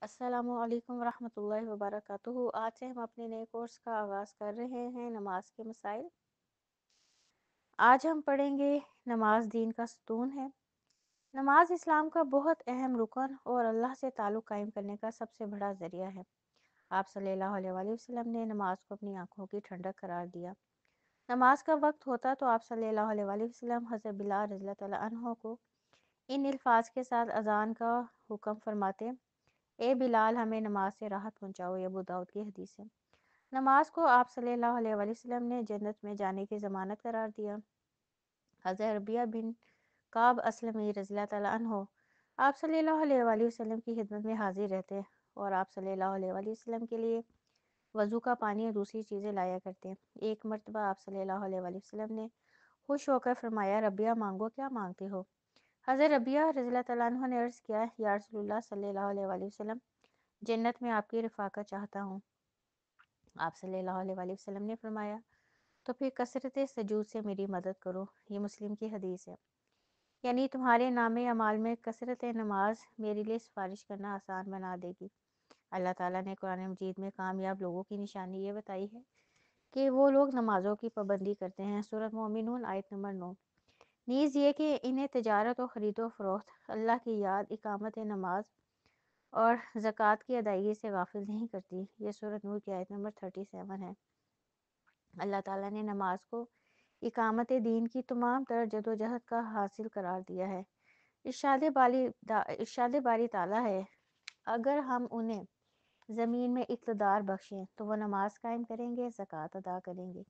السلام علیکم ورحمۃ اللہ وبرکاتہ۔ آج سے ہم اپنے نئے کورس کا آغاز کر رہے ہیں، نماز کے مسائل۔ آج ہم پڑھیں گے نماز دین کا ستون ہے۔ نماز اسلام کا بہت اہم رکن اور اللہ سے تعلق قائم کرنے کا سب سے بڑا ذریعہ ہے۔ آپ صلی اللہ علیہ وآلہ وسلم نے نماز کو اپنی آنکھوں کی ٹھنڈک قرار دیا۔ نماز کا وقت ہوتا تو آپ صلی اللہ علیہ وآلہ وسلم حضرت بلال رضی اللہ تعالیٰ عنہ کو ان الفاظ کے ساتھ اذان کا حکم فرماتے: اے بلال، ہمیں نماز سے راحت پہنچاؤ۔ یہ ابو داؤد کی حدیث ہے۔ نماز کو آپ صلی اللہ علیہ وآلہ وسلم نے جنت میں جانے کی ضمانت قرار دیا۔ حضرت ربیعہ بن کعب اسلمی رضی اللہ تعالیٰ عنہ آپ صلی اللہ علیہ وآلہ وسلم کی خدمت میں حاضر رہتے اور آپ صلی اللہ علیہ وآلہ وسلم کے لیے وضو کا پانی اور دوسری چیزیں لایا کرتے۔ ایک مرتبہ آپ صلی اللہ علیہ وآلہ وسلم نے خوش ہو کر فرمایا: ربیعہ، مانگو، کیا مانگتے ہو؟ حضرت ربیعہ رضی اللہ تعالیٰ عنہ نے عرض کیا: یا رسول اللہ صلی اللہ علیہ وآلہ وسلم، جنت میں آپ کی رفاقت چاہتا ہوں۔ آپ صلی اللہ علیہ وآلہ وسلم نے فرمایا: تو پھر کثرت سجود سے میری مدد کرو۔ یہ مسلم کی حدیث ہے۔ یعنی تمہارے نامے اعمال میں کثرت نماز میرے لیے سفارش کرنا آسان بنا دے گی۔ اللہ تعالیٰ نے قرآن مجید میں کامیاب لوگوں کی نشانی یہ بتائی ہے کہ وہ لوگ نمازوں کی پابندی کرتے ہیں۔ سورۃ مومنون آیت نمبر 9۔ نیز یہ کہ انہیں تجارت و خرید و فروخت، اللہ کی یاد، اقامت نماز اور زکوٰۃ کی ادائیگی سے غافل نہیں کرتی۔ یہ سورۃ نور کی آیت نمبر 37 ہے۔ اللہ تعالیٰ نے نماز کو اقامت دین کی تمام تر جدوجہد کا حاصل قرار دیا ہے۔ ارشاد باری تعالیٰ ہے: اگر ہم انہیں زمین میں اقتدار بخشیں تو وہ نماز قائم کریں گے، زکوٰۃ ادا کریں گے،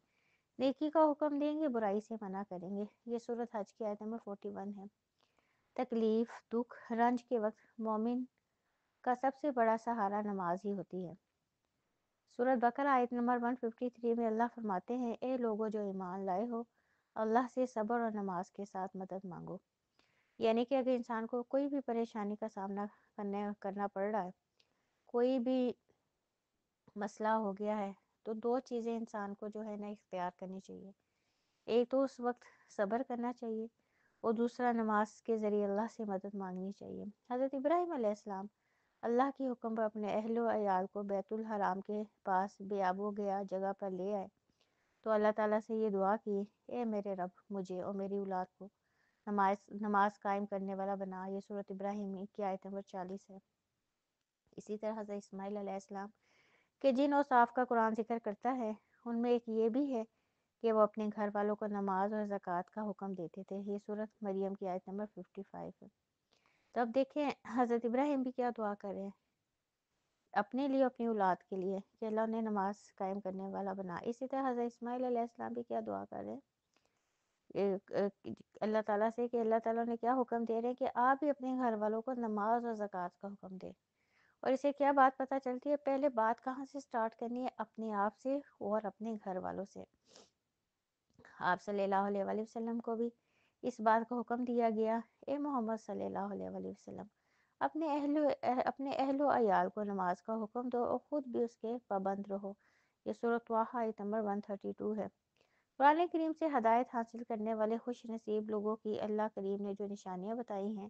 نیکی کا حکم دیں گے، برائی سے منع کریں گے۔ یہ سورۃ حج کی آیت نمبر 41 ہے۔ تکلیف، دکھ، رنج کے وقت مومن کا سب سے بڑا سہارا نماز ہی ہوتی ہے۔ سورۃ بقرہ آیت نمبر 153 میں اللہ فرماتے ہیں: اے لوگو جو ایمان لائے ہو، اللہ سے صبر اور نماز کے ساتھ مدد مانگو۔ یعنی کہ اگر انسان کو کوئی بھی پریشانی کا سامنا کرنا پڑ رہا ہے، کوئی بھی مسئلہ ہو گیا ہے، تو دو چیزیں انسان کو جو ہے نا اختیار کرنی چاہیے۔ ایک تو اس وقت صبر کرنا چاہیے اور دوسرا نماز کے ذریعے اللہ سے مدد مانگنی چاہیے۔ حضرت ابراہیم علیہ السلام اللہ کی حکم پر اپنے اہل و عیال کو بیت الحرام کے پاس بے آب و گیا جگہ پر لے آئے تو اللہ تعالیٰ سے یہ دعا کی: اے میرے رب، مجھے اور میری اولاد کو نماز قائم کرنے والا بنا۔ یہ سورۃ ابراہیم کی آیت نمبر 40 ہے۔ اسی طرح حضرت اسماعیل علیہ السلام کہ جن اوصاف کا قرآن ذکر کرتا ہے ان میں ایک یہ بھی ہے کہ وہ اپنے گھر والوں کو نماز اور زکوٰۃ کا حکم دیتے تھے۔ یہ سورۃ مریم کی آیت نمبر 55 ہے۔ تو اب دیکھیں حضرت ابراہیم بھی کیا دعا کر رہے ہیں اپنے لیے، اپنی اولاد کے لیے، کہ اللہ نے نماز قائم کرنے والا بنا۔ اسی طرح حضرت اسماعیل علیہ السلام بھی کیا دعا کر رہے ہیں اللہ تعالیٰ سے، کہ اللہ تعالیٰ نے کیا حکم دے رہے ہیں کہ آپ بھی اپنے گھر والوں کو نماز اور زکوٰۃ کا حکم دیں۔ اور اسے کیا بات پتہ چلتی ہے؟ پہلے بات کہاں سے سٹارٹ کرنی ہے؟ اپنے آپ سے اور اپنے گھر والوں سے۔ آپ صلی اللہ علیہ وآلہ وسلم کو بھی اس بات کا حکم دیا گیا: اے محمد صلی اللہ علیہ وآلہ وسلم، اپنے اہل و عیال کو نماز کا حکم دو اور خود بھی اس کے پابند رہو۔ یہ سورۃ طٰہٰ آیت نمبر 132 ہے۔ قرآن کریم سے ہدایت حاصل کرنے والے خوش نصیب لوگوں کی اللہ کریم نے جو نشانیاں بتائی ہیں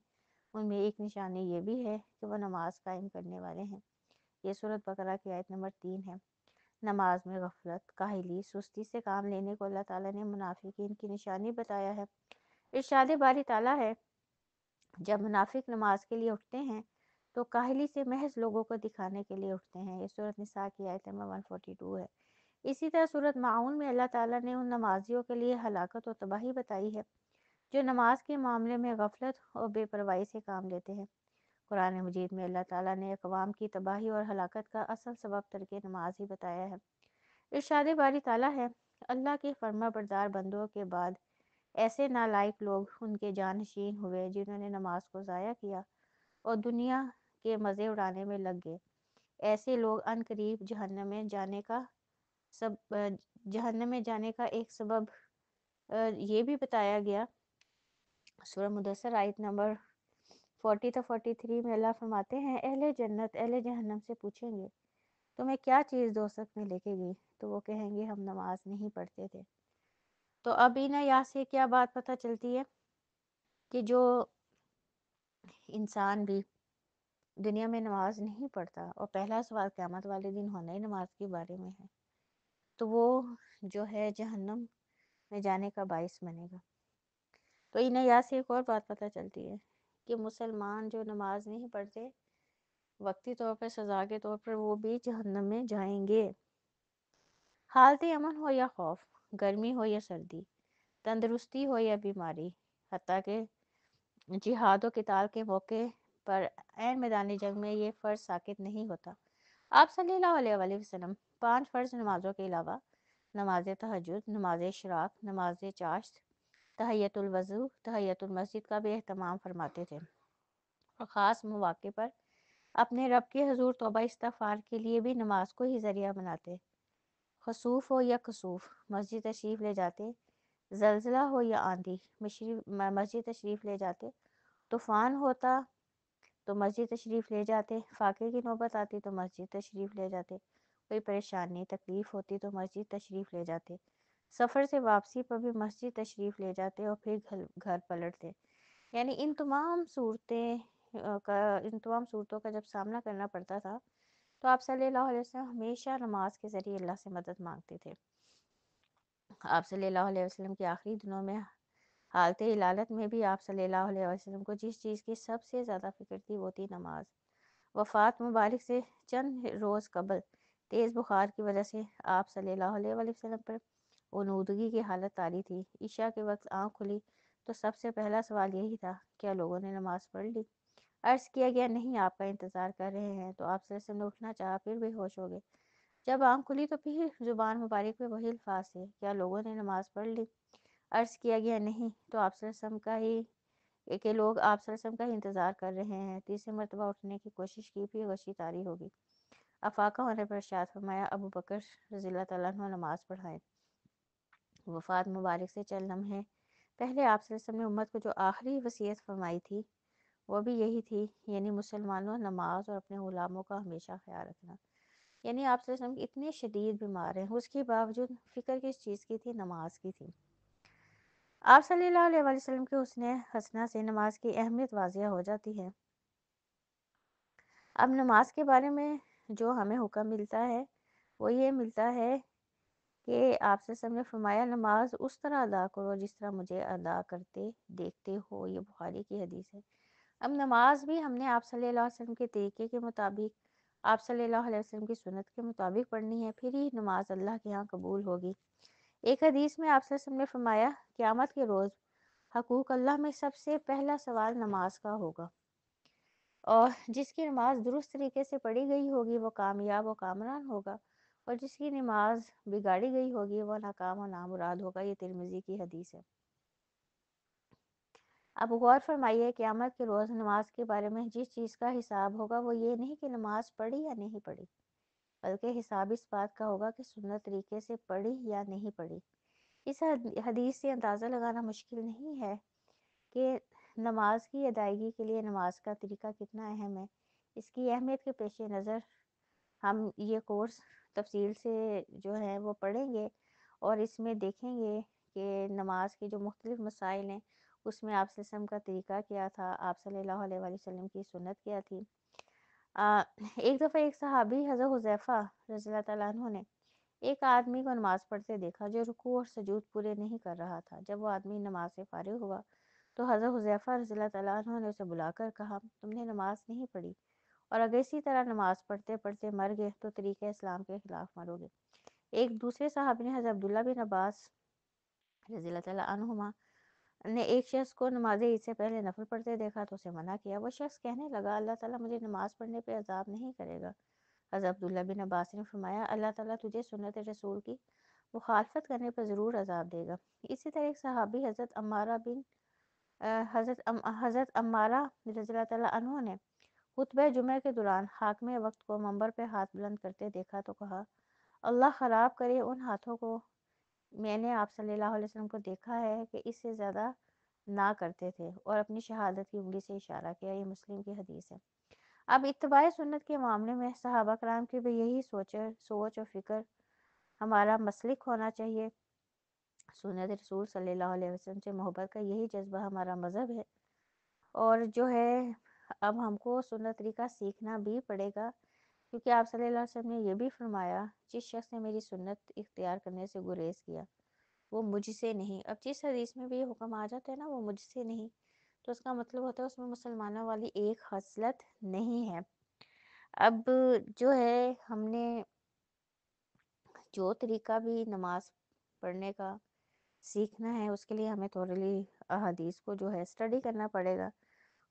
ان میں ایک نشانی یہ بھی ہے کہ وہ نماز قائم کرنے والے ہیں۔ یہ سورۃ بقرہ کی آیت نمبر 3 ہے۔ نماز میں غفلت، کاہلی، سستی سے کام لینے کو اللہ تعالیٰ نے منافقین کی نشانی بتایا ہے۔ ارشاد باری تعالیٰ ہے: جب منافق نماز کے لیے اٹھتے ہیں تو کاہلی سے محض لوگوں کو دکھانے کے لیے اٹھتے ہیں۔ یہ سورۃ نساء کی آیت نمبر 142 ہے۔ اسی طرح سورۃ ماعون میں اللہ تعالیٰ نے ان نمازیوں کے لیے ہلاکت و تباہی بتائی ہے جو نماز کے معاملے میں غفلت اور بے پرواہی سے کام لیتے ہیں۔ قرآن مجید میں اللہ تعالیٰ نے اقوام کی تباہی اور ہلاکت کا اصل سبب ترک نماز ہی بتایا ہے۔ ارشاد باری تعالیٰ ہے: اللہ کے فرما بردار بندوں کے بعد ایسے نالائق لوگ ان کے جانشین ہوئے جنہوں نے نماز کو ضائع کیا اور دنیا کے مزے اڑانے میں لگ گئے۔ ایسے لوگ عن قریب جہنم میں جانے کا ایک سبب یہ بھی بتایا گیا۔ سورہ مدثر آیت نمبر 40 تا 43 میں اللہ فرماتے ہیں: اہل جنت اہل جہنم سے پوچھیں گے تمہیں کیا چیز دوزخ میں لے کے گئی؟ تو وہ کہیں گے ہم نماز نہیں پڑھتے تھے۔ تو اب انہیں یہاں سے کیا بات پتہ چلتی ہے کہ جو انسان بھی دنیا میں نماز نہیں پڑھتا اور پہلا سوال قیامت والے دن ہونا ہی نماز کے بارے میں ہے، تو وہ جو ہے جہنم میں جانے کا باعث بنے گا۔ تو انہیں یاد سے ایک اور بات پتہ چلتی ہے کہ مسلمان جو نماز نہیں پڑھتے وقتی طور پر سزا کے طور پر وہ بھی جہنم میں جائیں گے۔ حالت امن ہو یا خوف، گرمی ہو یا سردی، تندرستی ہو یا بیماری، حتیٰ کہ جہاد و قتال کے موقع پر عین میدان جنگ میں یہ فرض ساقط نہیں ہوتا۔ آپ صلی اللہ علیہ وآلہ وسلم 5 فرض نمازوں کے علاوہ نماز تہجد، نماز اشراق، نماز چاشت، تحیۃ الوضو، تحیۃ المسجد کا بھی اہتمام فرماتے تھے اور خاص مواقع پر اپنے رب کے حضور توبہ استغفار کے لیے بھی نماز کو ہی ذریعہ بناتے۔ خسوف ہو یا کسوف مسجد تشریف لے جاتے، زلزلہ ہو یا آندھی مسجد تشریف لے جاتے، طوفان ہوتا تو مسجد تشریف لے جاتے، فاقے کی نوبت آتی تو مسجد تشریف لے جاتے، کوئی پریشانی تکلیف ہوتی تو مسجد تشریف لے جاتے، سفر سے واپسی پر بھی مسجد تشریف لے جاتے اور پھر گھر پلٹتے۔ یعنی ان تمام صورتوں کا جب سامنا کرنا پڑتا تھا تو آپ صلی اللہ علیہ وسلم ہمیشہ نماز کے ذریعے اللہ سے مدد مانگتے تھے۔ آپ صلی اللہ علیہ وسلم کے آخری دنوں میں حالت علالت میں بھی آپ صلی اللہ علیہ وسلم کو جس چیز کی سب سے زیادہ فکر تھی وہ تھی نماز۔ وفات مبارک سے چند روز قبل تیز بخار کی وجہ سے آپ صلی اللہ علیہ وسلم پر غنودگی کی حالت طاری تھی۔ عشاء کے وقت آنکھ کھلی تو سب سے پہلا سوال یہی تھا، کیا لوگوں نے نماز پڑھ لی؟ عرض کیا گیا نہیں، آپ کا انتظار کر رہے ہیں۔ تو آپ صلی اللہ علیہ وسلم نے اٹھنا چاہا، پھر بے ہوش ہو گئے۔ جب آنکھ کھلی تو پھر زبان مبارک پہ وہی الفاظ تھے، کیا لوگوں نے نماز پڑھ لی؟ عرض کیا گیا نہیں، تو آپ صلی اللہ علیہ وسلم کا ہی کہ لوگ آپ صلی اللہ علیہ وسلم کا ہی انتظار کر رہے ہیں۔ تیسری مرتبہ اٹھنے کی کوشش کی، پھر غشی طاری ہوگی۔ افاقہ ہونے پر ارشاد فرمایا، ابو بکر رضی اللہ تعالیٰ عنہ نماز پڑھائیں۔ وفات مبارک سے چند لمحے پہلے آپ صلی اللہ علیہ وسلم نے امت کو جو آخری وصیت فرمائی تھی وہ بھی یہی تھی، یعنی مسلمانوں نماز اور اپنے غلاموں کا ہمیشہ خیال رکھنا۔ یعنی آپ صلی اللہ علیہ وسلم اتنے شدید بیمار ہیں، اس کے باوجود فکر کس چیز کی تھی؟ نماز کی تھی۔ آپ صلی اللہ علیہ وسلم کے حسن حسنہ سے نماز کی اہمیت واضح ہو جاتی ہے۔ اب نماز کے بارے میں جو ہمیں حکم ملتا ہے وہ یہ ملتا ہے کہ آپ صلی اللہ علیہ وسلم نے فرمایا، نماز اس طرح ادا کرو جس طرح مجھے ادا کرتے دیکھتے ہو۔ یہ بخاری کی حدیث ہے۔ اب نماز بھی ہم نے آپ صلی اللہ علیہ وسلم کے طریقے کے مطابق، آپ صلی اللہ علیہ وسلم کی سنت کے مطابق پڑھنی ہے، پھر ہی نماز اللہ کے ہاں قبول ہوگی۔ ایک حدیث میں آپ صلی اللہ علیہ وسلم نے فرمایا، قیامت کے روز حقوق اللہ میں سب سے پہلا سوال نماز کا ہوگا، اور جس کی نماز درست طریقے سے پڑھی گئی ہوگی وہ کامیاب و کامران ہوگا، اور جس کی نماز بگاڑی گئی ہوگی وہ ناکام و نامراد ہوگا۔ یہ ترمذی کی حدیث ہے۔ اب غور فرمائیے، قیامت کے روز نماز کے بارے میں جس چیز کا حساب ہوگا وہ یہ نہیں کہ نماز پڑھی یا نہیں پڑھی، بلکہ حساب اس بات کا ہوگا کہ سنت طریقے سے پڑھی یا نہیں پڑھی۔ اس حدیث سے اندازہ لگانا مشکل نہیں ہے کہ نماز کی ادائیگی کے لیے نماز کا طریقہ کتنا اہم ہے۔ اس کی اہمیت کے پیش نظر ہم یہ کورس تفصیل سے جو ہے وہ پڑھیں گے اور اس میں دیکھیں گے کہ نماز کے جو مختلف مسائل ہیں اس میں آپ صلی اللہ علیہ وسلم کا طریقہ کیا تھا، آپ صلی اللہ علیہ وسلم کی سنت کیا تھی۔ ایک دفعہ ایک صحابی حضرت حذیفہ رضی اللہ تعالیٰ عنہ نے ایک آدمی کو نماز پڑھتے دیکھا جو رکوع اور سجود پورے نہیں کر رہا تھا۔ جب وہ آدمی نماز سے فارغ ہوا تو حضرت حذیفہ رضی اللہ تعالیٰ عنہ نے اسے بلا کر کہا، تم نے نماز نہیں پڑھی، اور اگر اسی طرح نماز پڑھتے پڑھتے مر گئے تو طریقہ اسلام کے خلاف مرو گے۔ ایک دوسرے صحابی نے حضرت عبداللہ بن عباس رضی اللہ تعالیٰ عنہما نے ایک شخص کو نماز عید سے پہلے نفل پڑھتے دیکھا تو اسے منع کیا۔ وہ شخص کہنے لگا، اللہ تعالیٰ مجھے نماز پڑھنے پہ عذاب نہیں کرے گا۔ حضرت عبداللہ بن عباس نے فرمایا، اللہ تعالیٰ تجھے سنت رسول کی مخالفت کرنے پر ضرور عذاب دے گا۔ اسی طرح ایک صحابی حضرت عمارہ رضی اللہ تعالیٰ عنہ نے خطبہ جمعہ کے دوران حاکم وقت کو منبر پہ ہاتھ بلند کرتے دیکھا تو کہا، اللہ خراب کرے ان ہاتھوں کو، میں نے آپ صلی اللہ علیہ وسلم کو دیکھا ہے کہ اس سے زیادہ نہ کرتے تھے، اور اپنی شہادت کی انگلی سے اشارہ کیا۔ یہ مسلم کی حدیث ہے۔ اب اتباع سنت کے معاملے میں صحابہ کرام کی بھی یہی سوچ اور فکر ہمارا مسلک ہونا چاہیے۔ سنت رسول صلی اللہ علیہ وسلم سے محبت کا یہی جذبہ ہمارا مذہب ہے، اور جو ہے اب ہم کو سنت طریقہ سیکھنا بھی پڑے گا، کیونکہ آپ صلی اللہ علیہ وسلم نے یہ بھی فرمایا جس شخص نے میری سنت اختیار کرنے سے گریز کیا وہ مجھ سے نہیں۔ اب جس حدیث میں بھی یہ حکم آ جاتا ہے نا وہ مجھ سے نہیں، تو اس کا مطلب ہوتا ہے اس میں مسلمانوں والی ایک خصلت نہیں ہے۔ اب جو ہے ہم نے جو طریقہ بھی نماز پڑھنے کا سیکھنا ہے اس کے لیے ہمیں تھوڑی احادیث کو جو ہے اسٹڈی کرنا پڑے گا۔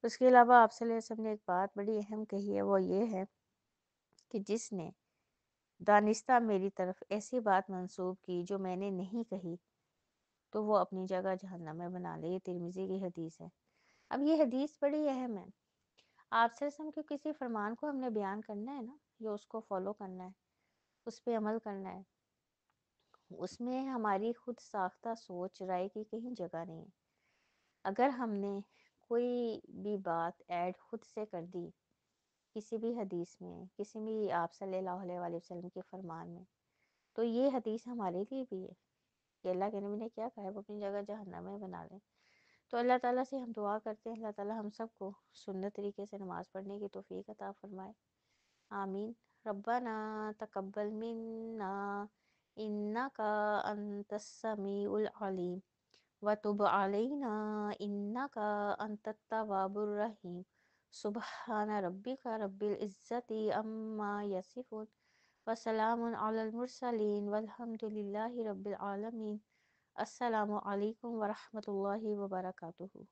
اس کے علاوہ آپ صلی اللہ علیہ وسلم نے ایک بات بڑی اہم کہی ہے، وہ یہ ہے کہ جس نے دانستہ میری طرف ایسی بات منسوب کی جو میں نے نہیں کہی تو وہ اپنی جگہ جہنم میں بنا لے۔ یہ ترمذی کی حدیث ہے۔ اب یہ حدیث بڑی اہم ہے۔ آپ صلی اللہ علیہ وسلم کے کسی فرمان کو ہم نے بیان کرنا ہے نا، یا اس کو فالو کرنا ہے، اس پہ عمل کرنا ہے، اس میں ہماری خود ساختہ سوچ رائے کی کہیں جگہ نہیں ہے۔ اگر ہم نے کوئی بھی بات ایڈ خود سے کر دی کسی بھی حدیث میں، کسی بھی آپ صلی اللہ علیہ وآلہ وسلم کے فرمان میں، تو یہ حدیث ہمارے لیے بھی ہے کہ اللہ کے نبی نے کیا کہا ہے، وہ اپنی جگہ جہنم میں بنا لیں۔ تو اللہ تعالیٰ سے ہم دعا کرتے ہیں اللہ تعالیٰ ہم سب کو سنت طریقے سے نماز پڑھنے کی توفیق عطا فرمائے، آمین۔ ربنا تقبل منا انک انت السمیع العلیم وتب علینا انک انت التواب الرحیم۔ سبحان ربک رب العزت عما یصفون وسلام علی المرسلین والحمد للہ رب العالمین۔ السلام علیکم ورحمۃ اللہ وبرکاتہ۔